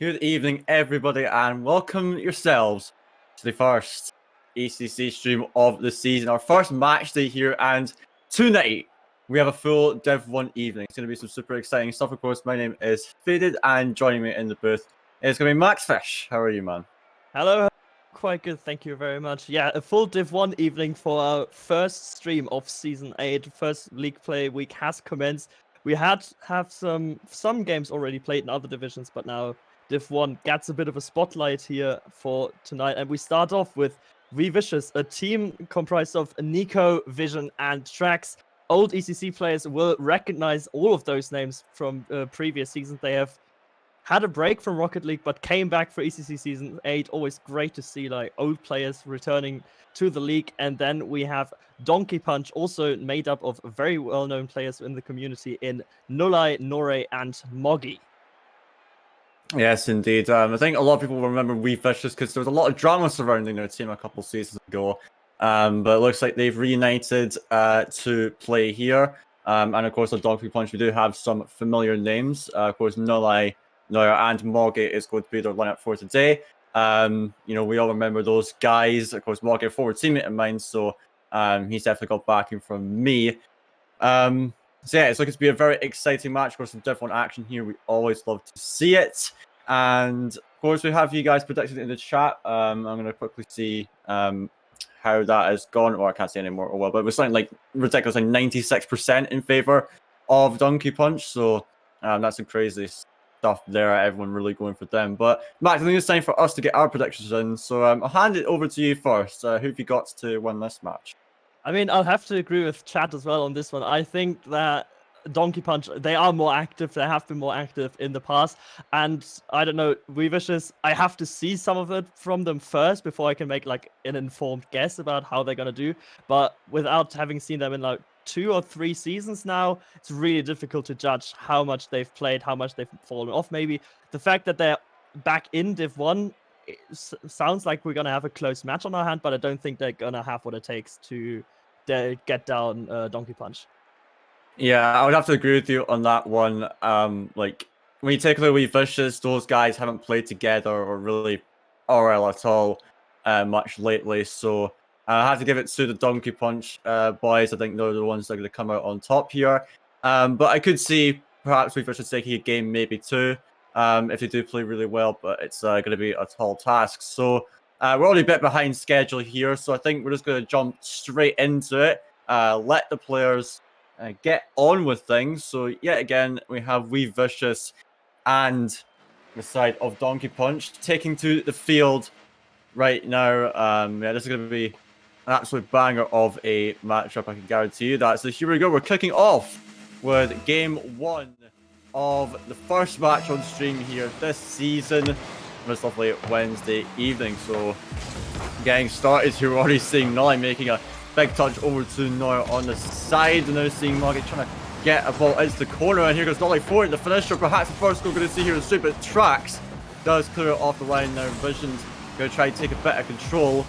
Good evening, everybody, and welcome yourselves to the first ECC stream of the season, our first match day here. And tonight we have a full Div 1 evening. It's going to be some super exciting stuff. Of course, my name is Faded, and joining me in the booth is going to be Max Fish. How are you, man? Hello, quite good, thank you very much. Yeah, a full Div 1 evening for our first stream of Season 8. First League Play week has commenced. We have some games already played in other divisions, but now Div 1 gets a bit of a spotlight here for tonight. And we start off with WeVicious, a team comprised of Nico, Vision, and Trax. Old ECC players will recognize all of those names from previous seasons. They have had a break from Rocket League, but came back for ECC Season 8. Always great to see like old players returning to the league. And then we have Donkey Punch, also made up of very well-known players in the community in Nulai, Nore, and Moggy. Yes, indeed. I think a lot of people will remember WeVicious because there was a lot of drama surrounding their team a couple seasons ago. But it looks like they've reunited to play here. And of course, on Donkey Punch, we do have some familiar names. Of course, Nulai, Neuer, and Moggy is going to be their lineup for today. We all remember those guys. Of course, Moggy, a former teammate of mine, so he's definitely got backing from me. So yeah, it's looking to be a very exciting match. Of course, some different action here. We always love to see it. And of course, we have you guys predicted in the chat. I'm going to quickly see how that has gone. Or I can't see anymore. Oh well, but we're something like ridiculous, like 96% in favor of Donkey Punch. So that's some crazy stuff there. Everyone really going for them. But Max, I think it's time for us to get our predictions in. So I'll hand it over to you first. Who have you got to win this match? I mean, I'll have to agree with Chat as well on this one. I think that Donkey Punch, they are more active. They have been more active in the past. And I don't know, WeVicious, I have to see some of it from them first before I can make like an informed guess about how they're going to do. But without having seen them in like 2 or 3 seasons now, it's really difficult to judge how much they've played, how much they've fallen off. Maybe the fact that they're back in Div 1, it sounds like we're going to have a close match on our hand, but I don't think they're going to have what it takes to get down Donkey Punch. Yeah, I would have to agree with you on that one. Like when you take a look at WeVicious, those guys haven't played together or really RL at all much lately. So I have to give it to the Donkey Punch boys. I think they're the ones that are going to come out on top here. But I could see perhaps WeVicious taking a game, maybe 2, if they do play really well. But it's going to be a tall task. So we're already a bit behind schedule here. So I think we're just going to jump straight into it. Let the players get on with things. So yet again, we have WeVicious and the side of Donkey Punch taking to the field right now. Yeah, this is going to be an absolute banger of a matchup, I can guarantee you that. So here we go. We're kicking off with game 1 of the first match on stream here this season. This lovely Wednesday evening. So getting started here, we're already seeing Nolly making a big touch over to Neuer on the side. And now seeing Moggy trying to get a ball into the corner. And here goes Nolly for it. The finisher, perhaps the first goal going to see here is straight, but Trax does clear it off the line now. Vision's going to try to take a bit of control.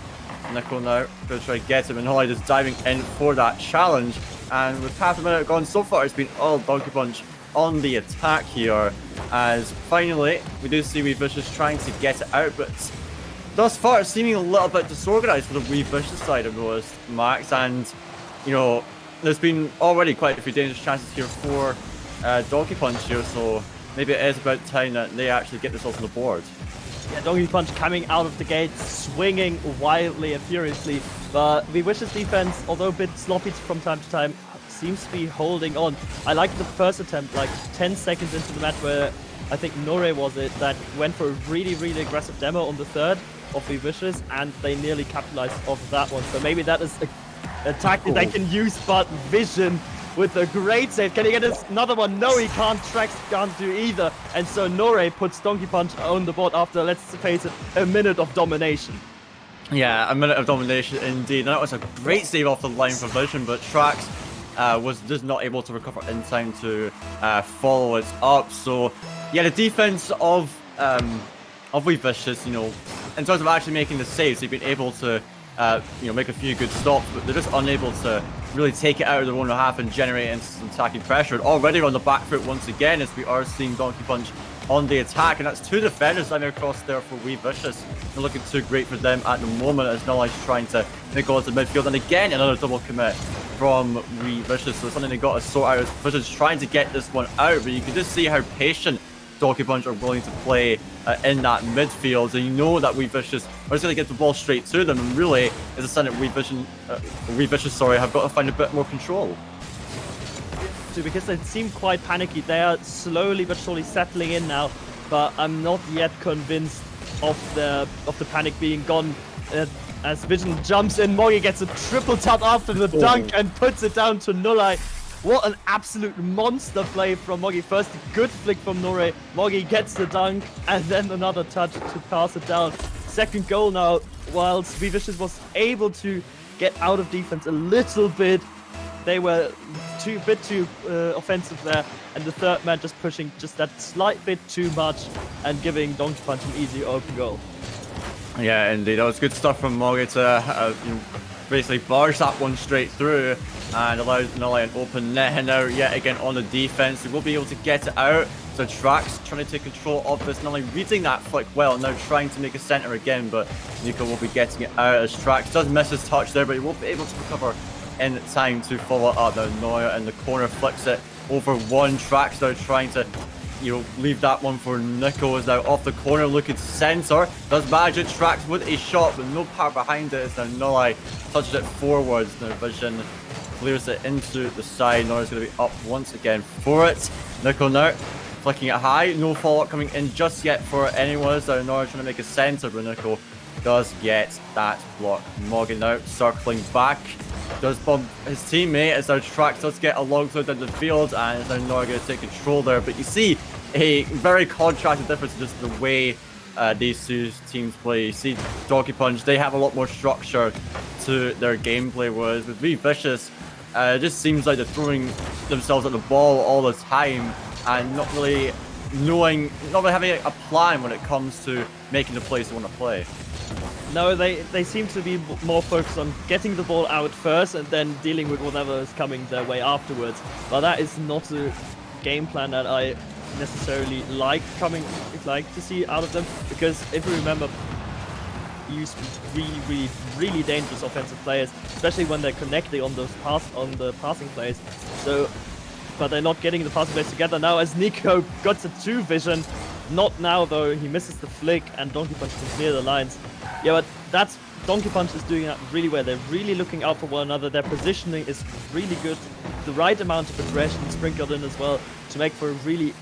Nico now going to try to get him. And Nolly just diving in for that challenge. And with half a minute gone so far, it's been all Donkey Punch on the attack here. As finally, we do see WeVicious trying to get it out, but thus far, it's seeming a little bit disorganized for the WeVicious side, I've noticed, Max. And, there's been already quite a few dangerous chances here for Donkey Punch here, so maybe it is about time that they actually get this off the board. Yeah, Donkey Punch coming out of the gate, swinging wildly and furiously. But WeVicious defense, although a bit sloppy from time to time, seems to be holding on. I like the first attempt, like 10 seconds into the match, where I think Nore was it, that went for a really, really aggressive demo on the third of WeVicious, and they nearly capitalized off of that one. So maybe that is a tactic they can use, but Vision with a great save. Can he get another one? No, he can't. Trax can't do either. And so Nore puts Donkey Punch on the board after, let's face it, a minute of domination. Yeah, a minute of domination indeed. And that was a great save off the line for Vision, but Trax was just not able to recover in time to follow it up. So yeah, the defense of WeVicious, in terms of actually making the saves, they've been able to make a few good stops, but they're just unable to really take it out of their own half and generate instant attacking pressure. And already on the back foot once again, as we are seeing Donkey Punch on the attack, and that's 2 defenders lying across there for WeVicious. Not looking too great for them at the moment as Nulli's trying to make goals in midfield, and again another double commit from WeVicious. So it's something they got to sort out. Vicious trying to get this one out, but you can just see how patient Donkey Punch are willing to play in that midfield, and you know that WeVicious are just going to get the ball straight to them, and really it's a sign that WeVicious have got to find a bit more control. Because they seem quite panicky. They are slowly but surely settling in now, but I'm not yet convinced of the panic being gone. As Vision jumps in, Moggy gets a triple tap after the dunk and puts it down to Nullai. What an absolute monster play from Moggy. First, a good flick from Nure. Moggy gets the dunk and then another touch to pass it down. Second goal now, whilst WeVicious was able to get out of defense a little bit. They were a bit too offensive there, and the third man just pushing just that slight bit too much and giving Donkey Punch an easy open goal. Yeah, indeed. That was good stuff from Moggy to basically barge that one straight through and allow Nulli an open net. And now, yet again, on the defense, they will be able to get it out. So Trax trying to take control of this. Nulli reading that flick well, now trying to make a center again, but Nico will be getting it out as Trax does miss his touch there, but he won't be able to recover in time to follow up. Now Neuer in the corner flicks it over one. Trax now trying to leave that one for Nico. Is now off the corner looking to center. Does magic. Trax with a shot, but no power behind it. It's now Nulli touches it forwards. Now Vision clears it into the side. Neuer's going to be up once again for it. Nico now flicking it high. No follow-up coming in just yet for anyone. Is now Neuer trying to make a center, but Nico does get that block. Morgan now circling back. Does bump his teammate as our Trax does get alongside in the field, and is now not going to take control there. But you see a very contrasted difference in just the way these two teams play. You see Donkey Punch, they have a lot more structure to their gameplay, whereas with WeVicious, it just seems like they're throwing themselves at the ball all the time and not really having a plan when it comes to making the plays they want to play. No, they seem to be more focused on getting the ball out first and then dealing with whatever is coming their way afterwards. But that is not a game plan that I necessarily like to see out of them, because if you remember, use really dangerous offensive players, especially when they're connecting on the passing plays. So, but they're not getting the passing plays together now as Nico got the 2 vision. Not now though, he misses the flick and Donkey Punch can clear the lines. Yeah, but that's Donkey Punch is doing that really well. They're really looking out for one another. Their positioning is really good. The right amount of aggression sprinkled in as well to make for a really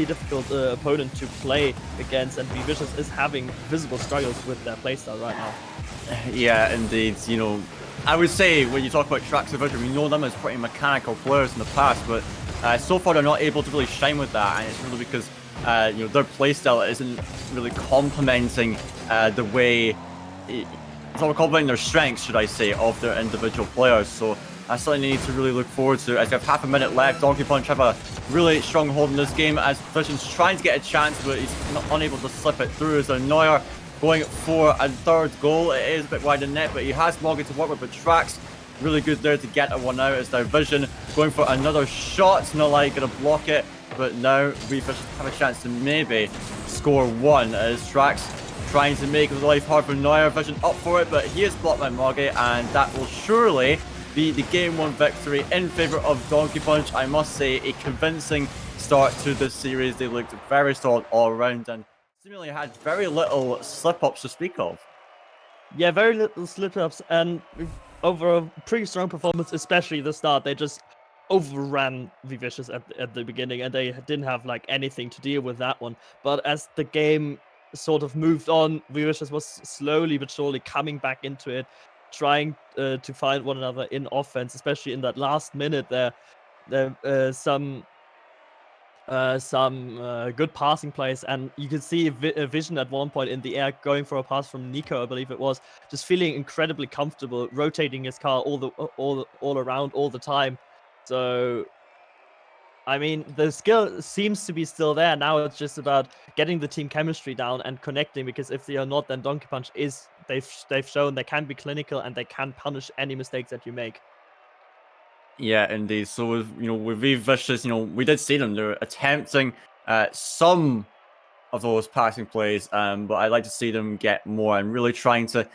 difficult opponent to play against. And WeVicious is having visible struggles with their playstyle right now. Yeah, indeed. I would say when you talk about Trax and Vision, we know them as pretty mechanical players in the past, but so far they're not able to really shine with that, and it's really because their playstyle isn't really complementing the way it's not complementing their strengths, should I say, of their individual players. So that's something they need to really look forward to. As we have half a minute left, Donkey Punch have a really strong hold in this game as Vision's trying to get a chance, but he's unable to slip it through. So Neuer going for a third goal. It is a bit wide in net, but he has Morgan to work with. But Trax really good there to get a one out. As now Vision going for another shot. Not like gonna block it, but now WeVicious have a chance to maybe score one as Trax trying to make life hard for Neuer. Vision up for it, but he is blocked by Moggy, and that will surely be the game 1 victory in favor of Donkey Punch. I must say, a convincing start to this series. They looked very solid all around and seemingly had very little slip-ups to speak of. Yeah, very little slip-ups, and over a pretty strong performance, especially the start. They just overran WeVicious at the beginning, and they didn't have anything to deal with that one. But as the game sort of moved on, WeVicious was slowly but surely coming back into it, trying to find one another in offense, especially in that last minute there. Some good passing plays, and you could see Vision at one point in the air going for a pass from Nico, I believe it was, just feeling incredibly comfortable, rotating his car all around all the time. So, I mean, the skill seems to be still there. Now it's just about getting the team chemistry down and connecting, because if they are not, then Donkey Punch they've shown they can be clinical and they can punish any mistakes that you make. Yeah, indeed. So with WeVicious, we did see them. They're attempting some of those passing plays, but I'd like to see them get more and really trying to,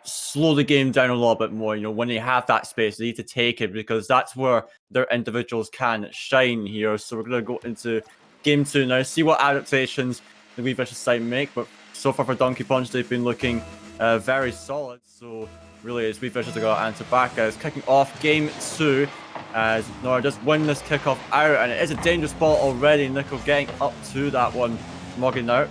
slow the game down a little bit more. When they have that space, they need to take it because that's where their individuals can shine here. So we're going to go into game 2 now, see what adaptations the WeVicious side make. But so far for Donkey Punch, they've been looking very solid. So really, as WeVicious are going to answer back as kicking off game 2. As Nora just win this kickoff out, and it is a dangerous ball already. Nico getting up to that one. Morgan now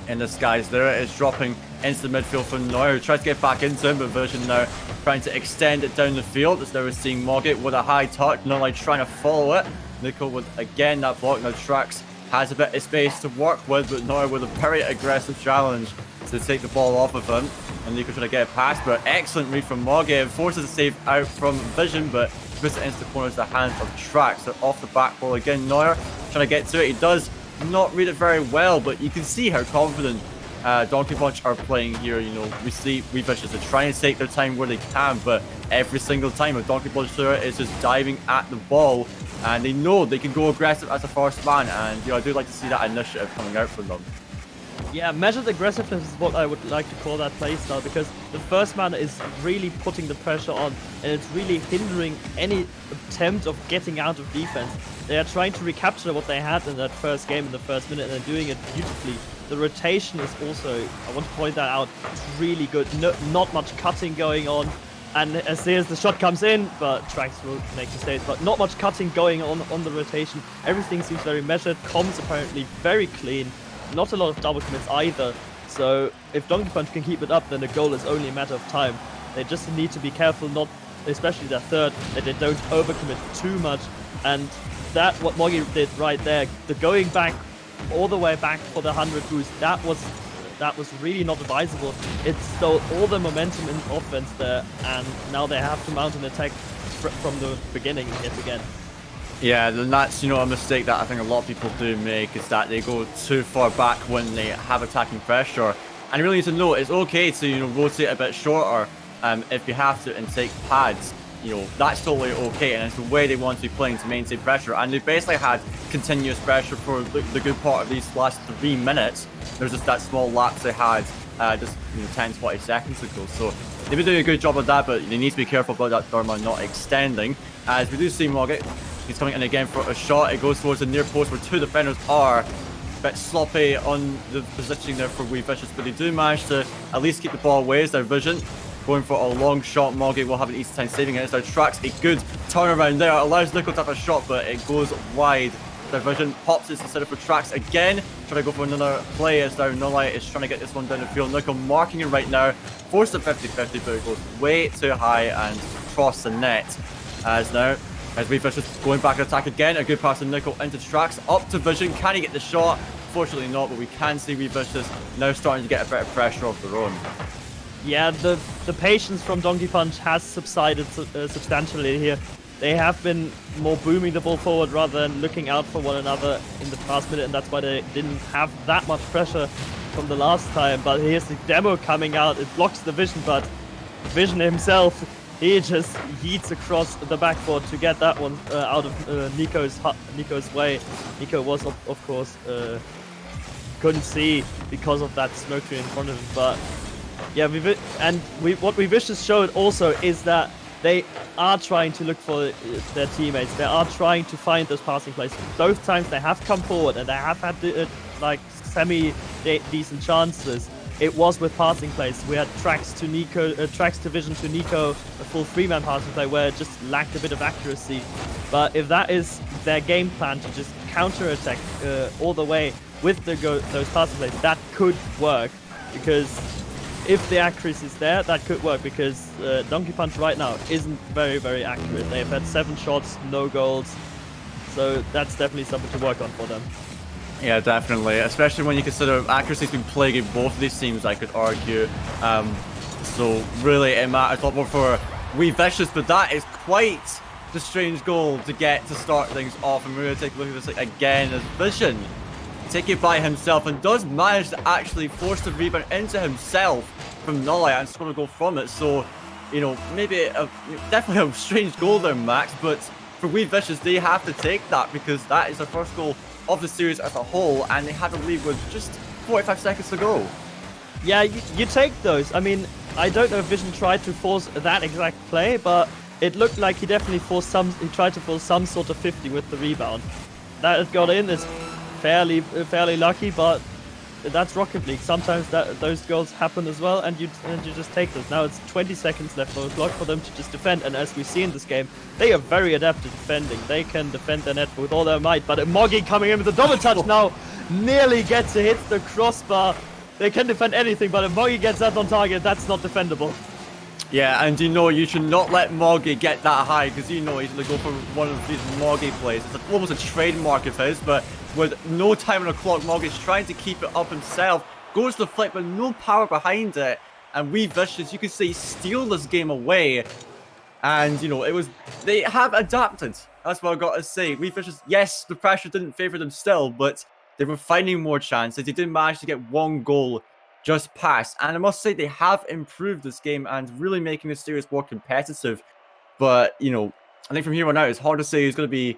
in the skies there. It is dropping into the midfield for Neuer, who tries to get back into him, but Vision now trying to extend it down the field. As now we're seeing Morgan with a high touch, not like trying to follow it. Nico with again that block. Now Trax has a bit of space to work with, but Neuer with a very aggressive challenge to take the ball off of him. And Nico trying to get it past, but excellent read from Morgan. Forces a save out from Vision, but puts it into the corners of the hands of Trax. So off the back ball again, Neuer trying to get to it. He does not read it very well, but you can see how confident Donkey Punch are playing here. We see WeVicious are trying to take their time where they can, but every single time a Donkey Punch is just diving at the ball, and they know they can go aggressive as a first man, and I do like to see that initiative coming out from them. Yeah, measured aggressiveness is what I would like to call that playstyle, because the first man is really putting the pressure on, and it's really hindering any attempt of getting out of defense. They are trying to recapture what they had in that first game in the first minute, and they're doing it beautifully. The rotation is also, I want to point that out, it's really good. Not much cutting going on, and as soon as the shot comes in, but Trax will make mistakes, but not much cutting going on the rotation. Everything seems very measured. Comms apparently very clean. Not a lot of double commits either, so if Donkey Punch can keep it up, then the goal is only a matter of time. They just need to be careful, not especially their third, that they don't overcommit too much, and that what Moggy did right there, the going back all the way back for the 100 boost, that was really not advisable. It stole all the momentum in offense there, and now they have to mount an attack from the beginning yet again. Yeah, then that's, a mistake that I think a lot of people do make, is that they go too far back when they have attacking pressure. And you really need to know it's okay to, rotate a bit shorter if you have to and take pads. That's totally okay, and it's the way they want to be playing to maintain pressure. And they've basically had continuous pressure for the good part of these last 3 minutes. There's just that small lapse they had just 10, 20 seconds ago. So they've been doing a good job of that, but they need to be careful about that Dharma not extending. As we do see Mogget, he's coming in again for a shot. It goes towards the near post where 2 defenders are a bit sloppy on the positioning there for WeVicious, but they do manage to at least keep the ball away as their Vision going for a long shot. Moggy will have an easy time saving it as their Trax. A good turnaround there. Allows Nico to have a shot, but it goes wide. Their Vision pops it instead of for Trax again. Trying to go for another play as their Nullight is trying to get this one down the field. Nico marking it right now. Forced at 50-50, but it goes way too high and across the net. As WeVicious going back to attack again. A good pass from Nico into Trax. Up to Vision. Can he get the shot? Fortunately not, but we can see WeVicious now starting to get a bit of pressure of their own. Yeah, the patience from Donkey Punch has subsided substantially here. They have been more booming the ball forward rather than looking out for one another in the past minute, and that's why they didn't have that much pressure from the last time. But here's the demo coming out. It blocks the Vision, but Vision himself, he just yeets across the backboard to get that one out of Nico's way. Nico was, of course, couldn't see because of that smoke tree in front of him, but yeah, what WeVicious showed also is that they are trying to look for their teammates. They are trying to find those passing plays. Both times they have come forward and they have had semi-decent chances. It was with passing plays. We had Trax to Vision to Nico, a full 3-man passing play where it just lacked a bit of accuracy. But if that is their game plan, to just counter-attack all the way with those passing plays, that could work, because if the accuracy is there, that could work, because Donkey Punch right now isn't very, very accurate. They've had 7 shots, no goals, so that's definitely something to work on for them. Yeah, definitely, especially when you consider accuracy's been plaguing both of these teams, I could argue. So really it matters a lot more for WeVicious, but that is quite the strange goal to get to start things off. And we're going to take a look at this again as Vision take it by himself and does manage to actually force the rebound into himself from Nullight and score a goal from it. So, maybe definitely a strange goal there, Max, but for WeVicious, they have to take that because that is the first goal of the series as a whole, and they had a lead with just 45 seconds to go. Yeah, you take those. I mean, I don't know if Vision tried to force that exact play, but it looked like he definitely he tried to force some sort of 50 with the rebound. That it got in is fairly lucky, but that's Rocket League. Sometimes those goals happen as well, and you just take those. Now it's 20 seconds left on the clock for them to just defend, and as we see in this game, they are very adept at defending. They can defend their net with all their might, but Moggy coming in with a double touch now nearly gets to hit the crossbar. They can defend anything, but if Moggy gets that on target, that's not defendable. Yeah, and you should not let Moggy get that high, because he's going to go for one of these Moggy plays. It's almost a trademark of his, but with no time on the clock, Moggy's trying to keep it up himself. Goes to the flick, but no power behind it. And WeVicious, you could say, steal this game away. And, they have adapted. That's what I've got to say. WeVicious, yes, the pressure didn't favour them still, but they were finding more chances. They did manage to get one goal just past. And I must say, they have improved this game and really making the series more competitive. But, I think from here on out, it's hard to say who's going to be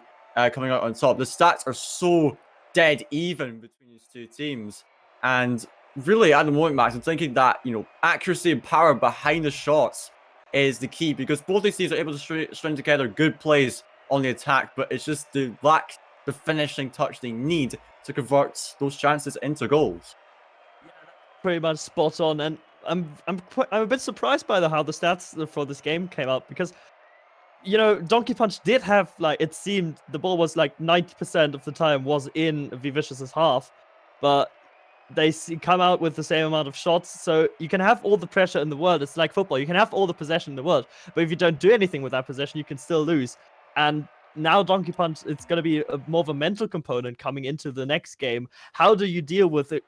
coming out on top. The stats are so dead even between these two teams. And really, at the moment, Max, I'm thinking that, accuracy and power behind the shots is the key, because both these teams are able to string together good plays on the attack, but it's just the lack the finishing touch they need to convert those chances into goals. Yeah, pretty much spot on, and I'm a bit surprised by how the stats for this game came out, because Donkey Punch did have, it seemed the ball was 90% of the time was in WeVicious's half, but they come out with the same amount of shots. So you can have all the pressure in the world. It's like football. You can have all the possession in the world, but if you don't do anything with that possession, you can still lose. And now Donkey Punch, it's going to be more of a mental component coming into the next game. How do you deal with it,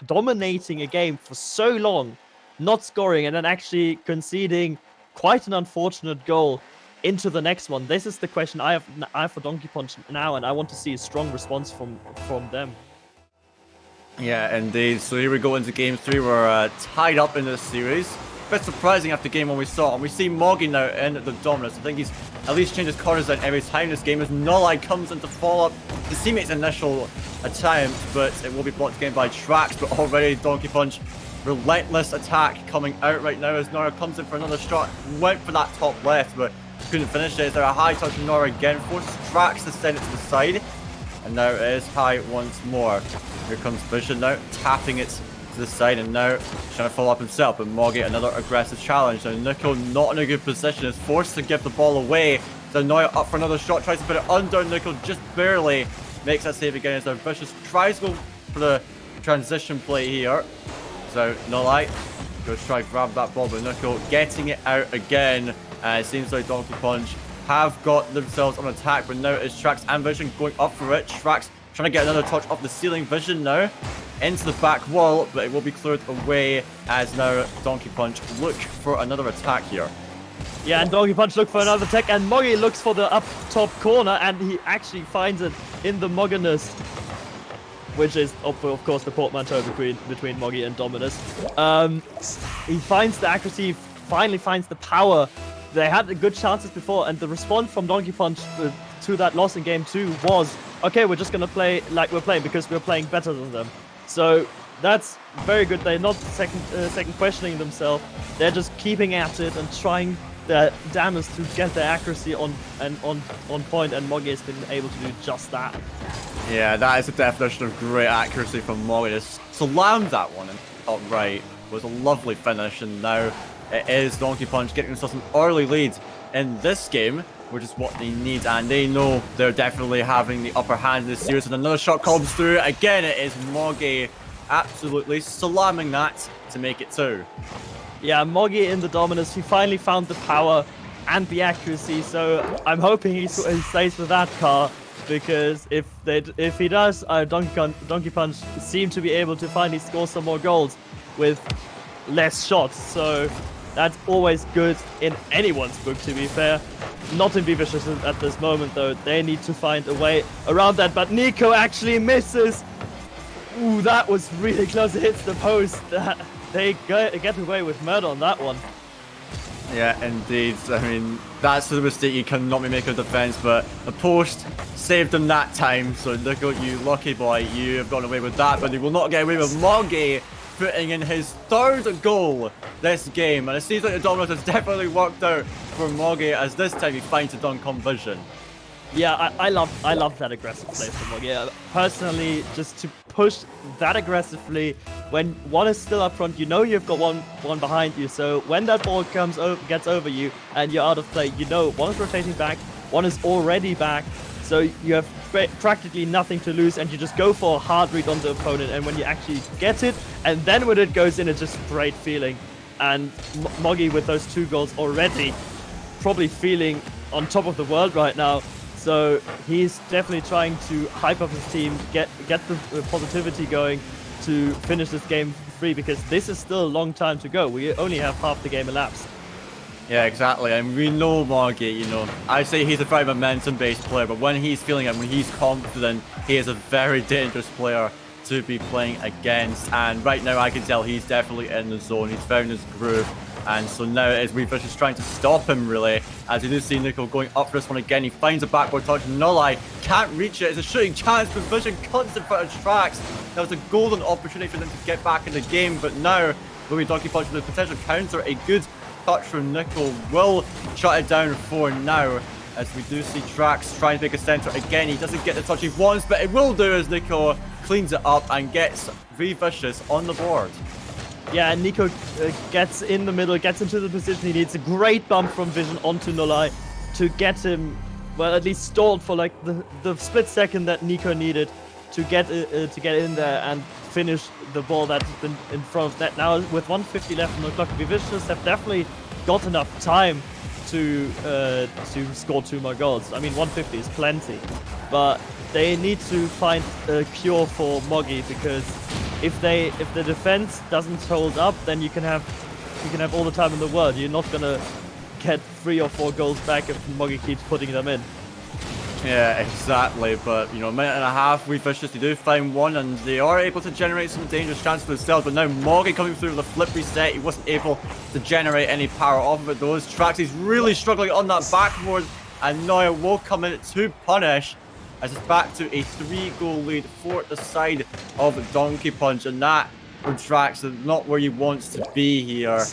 dominating a game for so long, not scoring, and then actually conceding quite an unfortunate goal into the next one? This is the question I have for Donkey Punch now, and I want to see a strong response from them. Yeah, indeed. So here we go into game 3. We're tied up in this series. A bit surprising after game 1 we saw. And we see Moggy now in the dominance. I think he's at least changed his corners down every time this game as Nulleye comes in to follow up his teammate's initial attempt, but it will be blocked again by Trax. But already Donkey Punch, relentless attack coming out right now as Nora comes in for another shot. Went for that top left, but couldn't finish it. Is there a high touch from Nora again? Forces Trax to send it to the side. And now it is high once more. Here comes Vision now, tapping it to the side, and now trying to follow up himself. But Moggy, another aggressive challenge. Now Nico not in a good position, is forced to give the ball away. So Noya up for another shot, tries to put it under. Nico just barely makes that save again as now Vicious tries to go for the transition play here. So Nulleye goes to try to grab that ball, but Nico getting it out again. It seems like Donkey Punch have got themselves on attack, but now it's Trax and Vision going up for it. Trax trying to get another touch off the ceiling. Vision now into the back wall, but it will be cleared away as now Donkey Punch look for another attack here. Yeah, and Donkey Punch look for another attack, and Moggy looks for the up top corner, and he actually finds it in the Mogginus, which is of course the portmanteau between Moggy and Dominus. He finds the accuracy, finally finds the power. They had good chances before, and the response from Donkey Punch to that loss in game 2 was, okay, we're just going to play like we're playing because we're playing better than them. So that's very good. They're not second questioning themselves. They're just keeping at it and trying their damnedest to get their accuracy on point, and Moggy has been able to do just that. Yeah, that is the definition of great accuracy from Moggy. Just slammed that one and top right. It was a lovely finish, and now it is Donkey Punch getting themselves an early lead in this game, which is what they need, and they know they're definitely having the upper hand in this series. And another shot comes through. Again, it is Moggy absolutely slamming that to make it 2. Yeah, Moggy in the dominance. He finally found the power and the accuracy, so I'm hoping he stays with that car, because if he does, Donkey Punch seem to be able to finally score some more goals with less shots. So that's always good in anyone's book, to be fair. Not in WeVicious at this moment, though. They need to find a way around that, but Nico actually misses. Ooh, that was really close. It hits the post. They get away with murder on that one. Yeah, indeed. I mean, That's the mistake you cannot be making a defense, but the post saved him that time. So look at you, lucky boy. You have gone away with that, but he will not get away with Moggy putting in his 3rd goal this game. And it seems like the Dominos has definitely worked out for Moggy, as this time he finds a dunk vision. Yeah, I love that aggressive play from Moggy. Yeah, personally, just to push that aggressively when one is still up front, you know you've got one behind you. So when that ball gets over you and you're out of play, you know one is rotating back, one is already back. So you have practically nothing to lose, and you just go for a hard read on the opponent. And when you actually get it, and then when it goes in, it's just a great feeling. And Moggy with those 2 goals already, probably feeling on top of the world right now. So he's definitely trying to hype up his team, get the positivity going to finish this game free, because this is still a long time to go. We only have half the game elapsed. Yeah, exactly. And we know Moggy, you know, I say he's a very momentum-based player, but when he's feeling it, when he's confident, he is a very dangerous player to be playing against. And right now I can tell he's definitely in the zone. He's found his groove. And so now it is WeVicious trying to stop him, really. As you do see Nico going up for this one again. He finds a backboard touch. Nulli can't reach it. It's a shooting chance. Vision cuts in front of Tracks. That was a golden opportunity for them to get back in the game. But now, Louis Donkey Punch with a potential counter. A good touch from Nico will shut it down for now. As we do see Trax trying to make a center again. He doesn't get the touch he wants, but it will do as Nico cleans it up and gets WeVicious on the board. Yeah, and Nico gets in the middle, gets into the position he needs. A great bump from Vision onto Nulai to get him, well, at least stalled for like the split second that Nico needed to get in there and finish the ball that's been in front of net. Now with 150 left on the clock, WeVicious have definitely got enough time to score 2 more goals. I mean, 150 is plenty, but they need to find a cure for Moggy, because if the defense doesn't hold up, then you can have all the time in the world. You're not gonna get 3 or 4 goals back if Moggy keeps putting them in. Yeah, exactly. But, you know, a minute and a half, WeVicious, they do find one, and they are able to generate some dangerous chances for themselves. But now Moggy coming through with a flip reset. He wasn't able to generate any power off of it. Those tracks, he's really struggling on that backboard, and Neuer will come in to punish, as it's back to a 3-goal lead for the side of Donkey Punch. And that, for Trax, is not where he wants to be here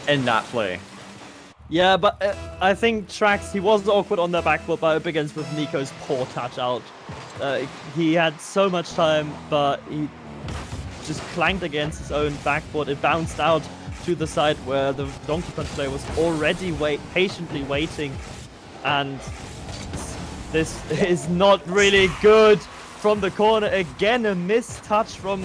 in that play. Yeah, but I think Trax, he was awkward on the backboard, but up against with Nico's poor touch out. He had so much time, but he just clanked against his own backboard. It bounced out to the side where the Donkey Punch player was already patiently waiting. And this is not really good from the corner. Again, a missed touch from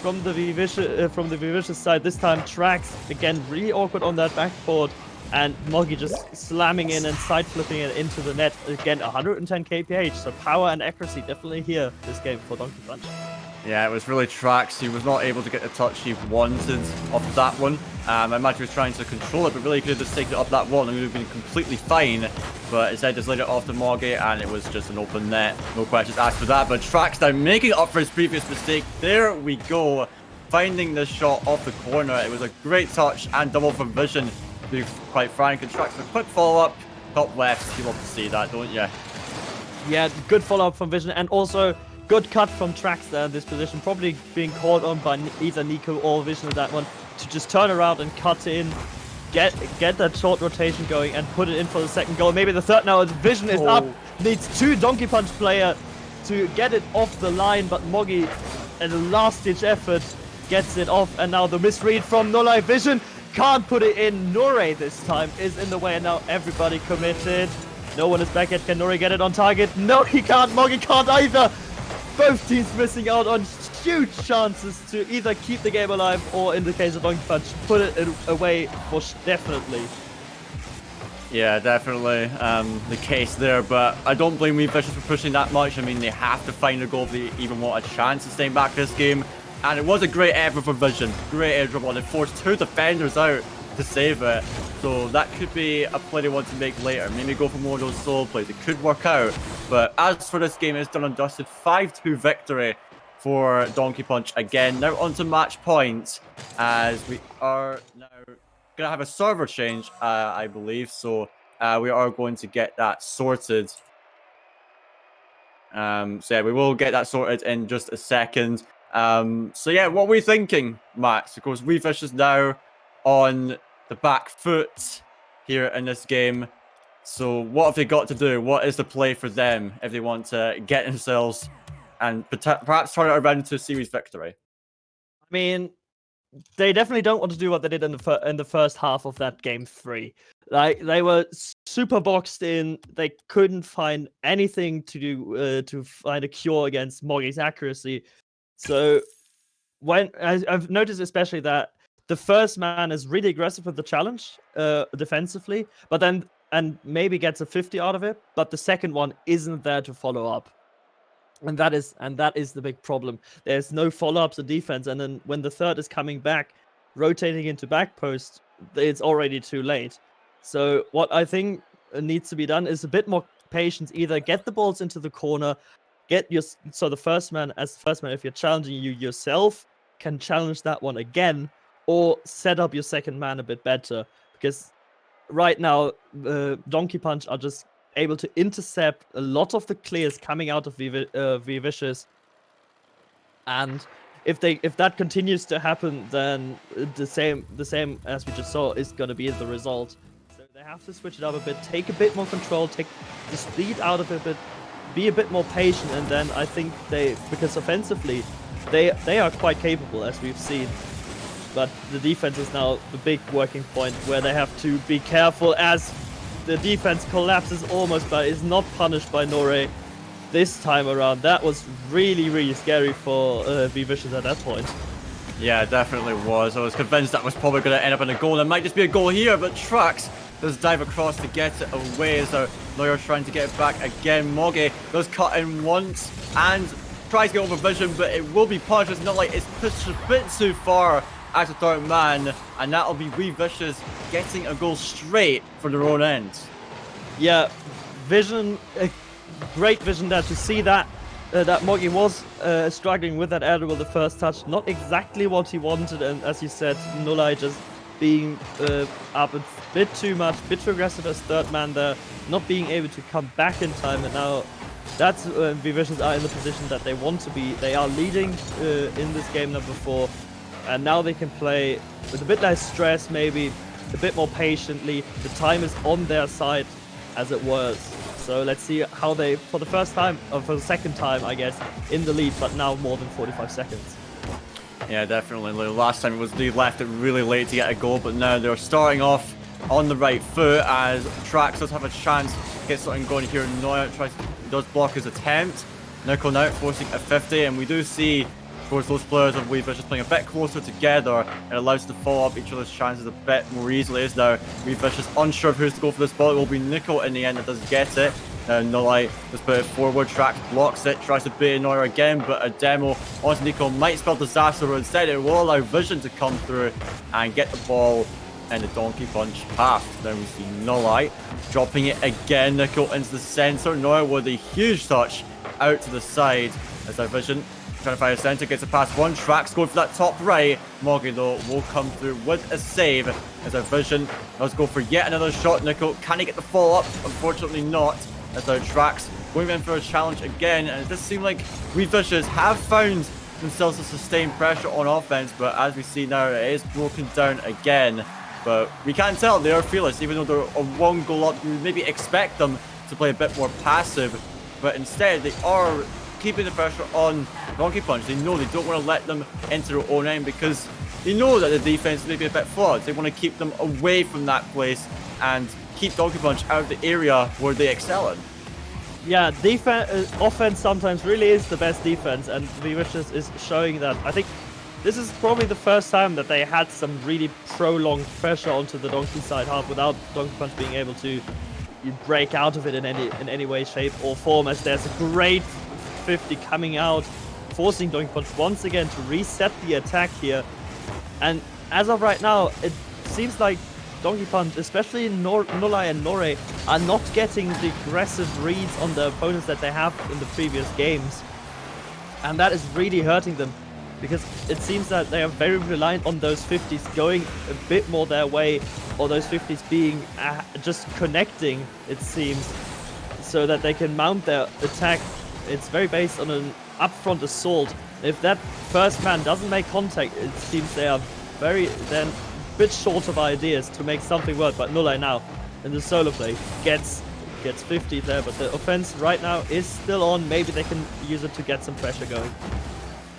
the WeVicious side. This time Trax, again, really awkward on that backboard. And Moggy just slamming in and side flipping it into the net. Again, 110 kph, so power and accuracy definitely here this game for Donkey Punch. Yeah, it was really Trax. He was not able to get the touch he wanted off that one. I imagine he was trying to control it, but really could have just taken it up that wall and it would have been completely fine. But instead just laid it off to Moggy, and it was just an open net. No questions asked for that. But Trax now making up for his previous mistake. There we go. Finding this shot off the corner. It was a great touch and double from Vision, to be quite frank. And Trax for a quick follow-up. Top left. You love to see that, don't you? Yeah, good follow-up from Vision, and also good cut from Trax there in this position. Probably being called on by either Nico or Vision at that one, to just turn around and cut in, get that short rotation going and put it in for the second goal. Maybe the third now, as Vision is up. Needs 2 Donkey Punch player to get it off the line, but Moggy, in a last-ditch effort, gets it off. And now the misread from Nulai. Vision can't put it in. Nore this time is in the way, and now everybody committed. No one is back yet. Can Nore get it on target? No, he can't. Moggy can't either. Both teams missing out on huge chances to either keep the game alive, or in the case of Donkey Punch, put it away for definitely. Yeah, definitely the case there, but I don't blame WeVicious for pushing that much. I mean, they have to find a goal if they even want a chance of staying back this game. And it was a great effort for Vision. Great air dribble, and it forced 2 defenders out to save it. So that could be a play they want to make later. Maybe go for more of those solo plays. It could work out. But as for this game, it's done and dusted. 5-2 victory for Donkey Punch again. Now on to match points, as we are now going to have a server change, I believe. So we are going to get that sorted. So yeah, we will get that sorted in just a second. So yeah, what are we thinking, Max? Of course, WeVicious now on the back foot here in this game. So what have they got to do? What is the play for them if they want to get themselves and perhaps turn it around into a series victory? I mean, they definitely don't want to do what they did in the first half of that game 3. Like, they were super boxed in. They couldn't find anything to do to find a cure against Moggy's accuracy. So when I've noticed especially that the first man is really aggressive with the challenge defensively, but then and maybe gets a 50 out of it, but the second one isn't there to follow up. And that is the big problem. There's no follow-ups of defense, and then when the third is coming back, rotating into back post, it's already too late. So what I think needs to be done is a bit more patience. Either get the balls into the corner, so the first man, if you're challenging you yourself, can challenge that one again, or set up your second man a bit better. Because right now, Donkey Punch are just able to intercept a lot of the clears coming out of WeVicious, and if that continues to happen, then the same as we just saw is going to be the result. So they have to switch it up a bit, take a bit more control, take the speed out of it a bit, be a bit more patient, and then I think because offensively they are quite capable, as we've seen. But the defense is now the big working point where they have to be careful as the defense collapses almost, but is not punished by Nore this time around. That was really, really scary for WeVicious at that point. Yeah, it definitely was. I was convinced that was probably going to end up in a goal. It might just be a goal here, but Trax does dive across to get it away. So Neuer trying to get it back again. Moggy does cut in once and tries to get over vision, but it will be punished. It's not like it's pushed a bit too far as a third man, and that'll be WeVicious getting a goal straight for their own end. Yeah, vision, great vision there to see that Moggy was struggling with that air with the first touch. Not exactly what he wanted, and as you said, Nulai just being up a bit too much, a bit too aggressive as third man there, not being able to come back in time, and now that's WeVicious are in the position that they want to be. They are leading in this game number 4. And now they can play with a bit less stress, maybe a bit more patiently. The time is on their side, as it was. So let's see how they, for the first time, or for the second time, I guess, in the lead, but now more than 45 seconds. Yeah, definitely. Last time it was they left it really late to get a goal, but now they're starting off on the right foot as Trax does have a chance to get something going here. Neuer does block his attempt. Nickel now forcing a 50, and we do see those players of WeVicious playing a bit closer together. It allows to follow up each other's chances a bit more easily. As now WeVicious unsure of who's to go for this ball. It will be Nickel in the end that does get it. Nolai just put it forward. Trax blocks it, tries to bait Neuer again, but a demo onto Nico might spell disaster, but instead it will allow Vision to come through and get the ball in the Donkey Punch path. Then we see Nolai dropping it again. Nico into the center. Neuer with a huge touch out to the side as our Vision trying to find a center, gets a pass one. Trax going for that top right. Moggy though will come through with a save as our Vision does go for yet another shot. Nico, can he get the follow up? Unfortunately not, as our Trax going in for a challenge again, and it does seem like WeVicious have found themselves a sustained pressure on offense, but as we see now, it is broken down again. But we can't tell, they are fearless, even though they're a one goal up. You maybe expect them to play a bit more passive, but instead they are keeping the pressure on Donkey Punch. They know they don't want to let them into their own end because they know that the defense may be a bit flawed. They want to keep them away from that place and keep Donkey Punch out of the area where they excel in. Yeah, offense sometimes really is the best defense, and WeVicious is showing that. I think this is probably the first time that they had some really prolonged pressure onto the Donkey side half without Donkey Punch being able to break out of it in any way, shape, or form. As there's a great 50 coming out, forcing Donkey Punch once again to reset the attack here. And as of right now, it seems like Donkey Punch, especially Nolai and Nore, are not getting the aggressive reads on the opponents that they have in the previous games. And that is really hurting them. because it seems that they are very reliant on those 50s going a bit more their way, or those 50s being just connecting, it seems, so that they can mount their attack. It's very based on an upfront assault. If that first man doesn't make contact, it seems they're a bit short of ideas to make something work. But Nullai now in the solo play gets 50 there, but the offense right now is still on. Maybe they can use it to get some pressure going.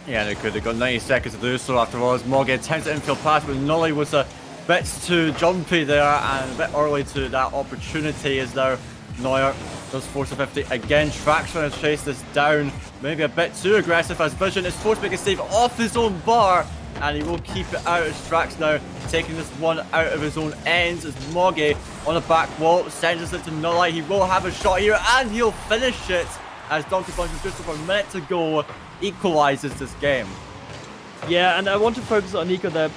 Yeah, they could. They've got 90 seconds to do so after all. As Morgan attempts an infield pass, but Nullai was a bit too jumpy there and a bit early to that opportunity. Is now Neuer does force a 50 again. Trax trying to chase this down. Maybe a bit too aggressive as Vision is forced to make a save off his own bar. And he will keep it out as Trax now taking this one out of his own ends as Mogi on the back wall sends it to Nullai. He will have a shot here and he'll finish it as Donkey Punch with just over a minute to go equalizes this game. Yeah, and I want to focus on Nico there.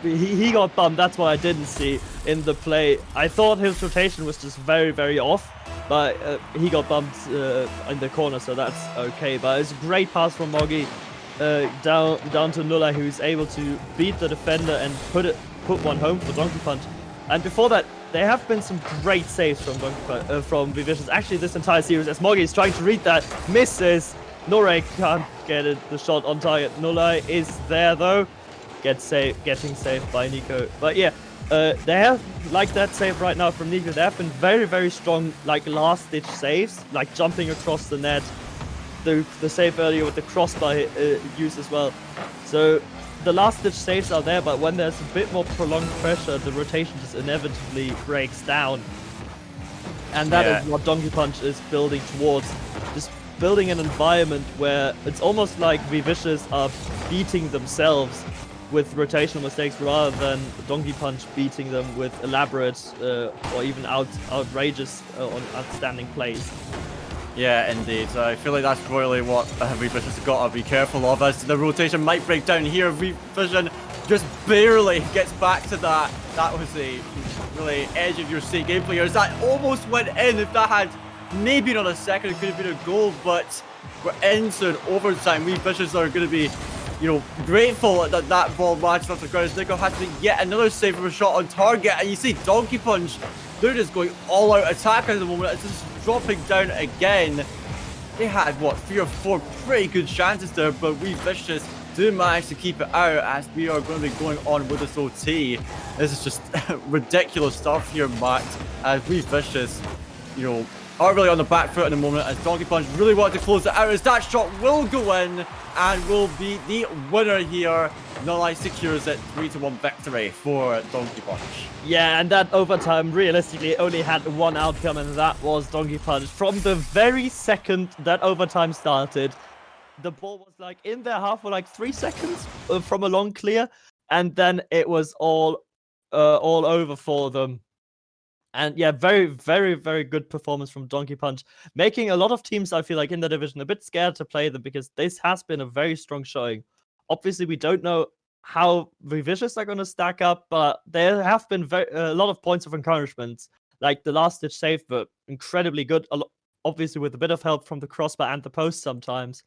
He got bumped. That's what I didn't see in the play. I thought his rotation was just very, very off, but he got bumped in the corner, so that's okay. But it's a great pass from Mogi down to Nullai, who's able to beat the defender and put one home for Donkey Punch. And before that, there have been some great saves from WeVicious. Actually, this entire series, as Mogi is trying to read that, misses. Nullai can't get it, the shot on target. Nullai is there though, getting saved by Nico. But yeah, they have, like that save right now from Nico, they have been very, very strong, like last-ditch saves, like jumping across the net. The save earlier with the crossbar use as well. So the last-ditch saves are there, but when there's a bit more prolonged pressure, the rotation just inevitably breaks down. And that is what Donkey Punch is building towards. Just building an environment where it's almost like WeVicious are beating themselves with rotational mistakes rather than Donkey Punch beating them with elaborate or even outrageous or outstanding plays. Yeah, indeed. I feel like that's really what WeVicious has got to be careful of, as the rotation might break down here. WeVicious just barely gets back to that. That was a really edge of your seat gameplay. As that almost went in. If that had maybe not a second, it could have been a goal, but we're into an overtime. WeVicious are going to be, grateful that that ball matched off the ground. Nico has to make yet another save from a shot on target, and you see Donkey Punch, they're just going all out attack at the moment. It's just dropping down again. They had, what, 3 or 4 pretty good chances there, but WeVicious do manage to keep it out as we are going to be going on with this OT. This is just ridiculous stuff here, Matt, as WeVicious, are really on the back foot at the moment, as Donkey Punch really want to close it out, as that shot will go in and will be the winner here. Nullai secures it, 3-1 victory for Donkey Punch. Yeah, and that overtime realistically only had one outcome, and that was Donkey Punch. From the very second that overtime started, the ball was like in their half for like 3 seconds from a long clear, and then it was all over for them. And yeah, very, very, very good performance from Donkey Punch, making a lot of teams, I feel like, in the division a bit scared to play them, because this has been a very strong showing. Obviously, we don't know how WeVicious are going to stack up, but there have been a lot of points of encouragement. Like the last-ditch save, but incredibly good, obviously with a bit of help from the crossbar and the post sometimes.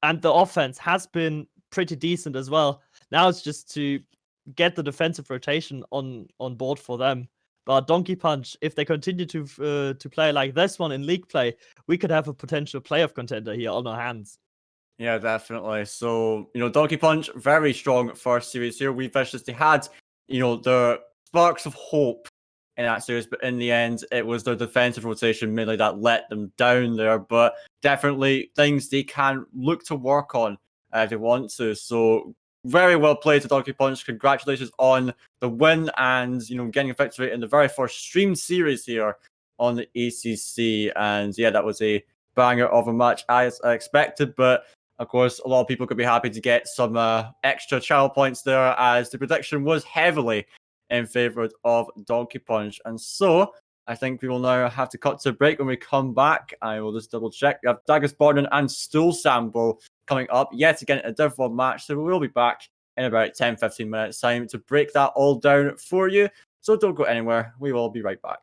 And the offense has been pretty decent as well. Now it's just to get the defensive rotation on board for them. But Donkey Punch, if they continue to play like this one in league play, we could have a potential playoff contender here on our hands. Yeah, definitely. So, Donkey Punch, very strong first series here. WeVicious, they had, the sparks of hope in that series, but in the end, it was their defensive rotation mainly that let them down there. But definitely things they can look to work on if they want to. So, very well played to Donkey Punch. Congratulations on the win and, getting a victory in the very first stream series here on the ECC. And yeah, that was a banger of a match as I expected. But of course, a lot of people could be happy to get some extra channel points there, as the prediction was heavily in favor of Donkey Punch. And so I think we will now have to cut to a break. When we come back, I will just double check. We have Daggers Borden and Stool Sample coming up yet again a Div 1 match. So we will be back in about 10-15 minutes time to break that all down for you. So don't go anywhere. We will be right back.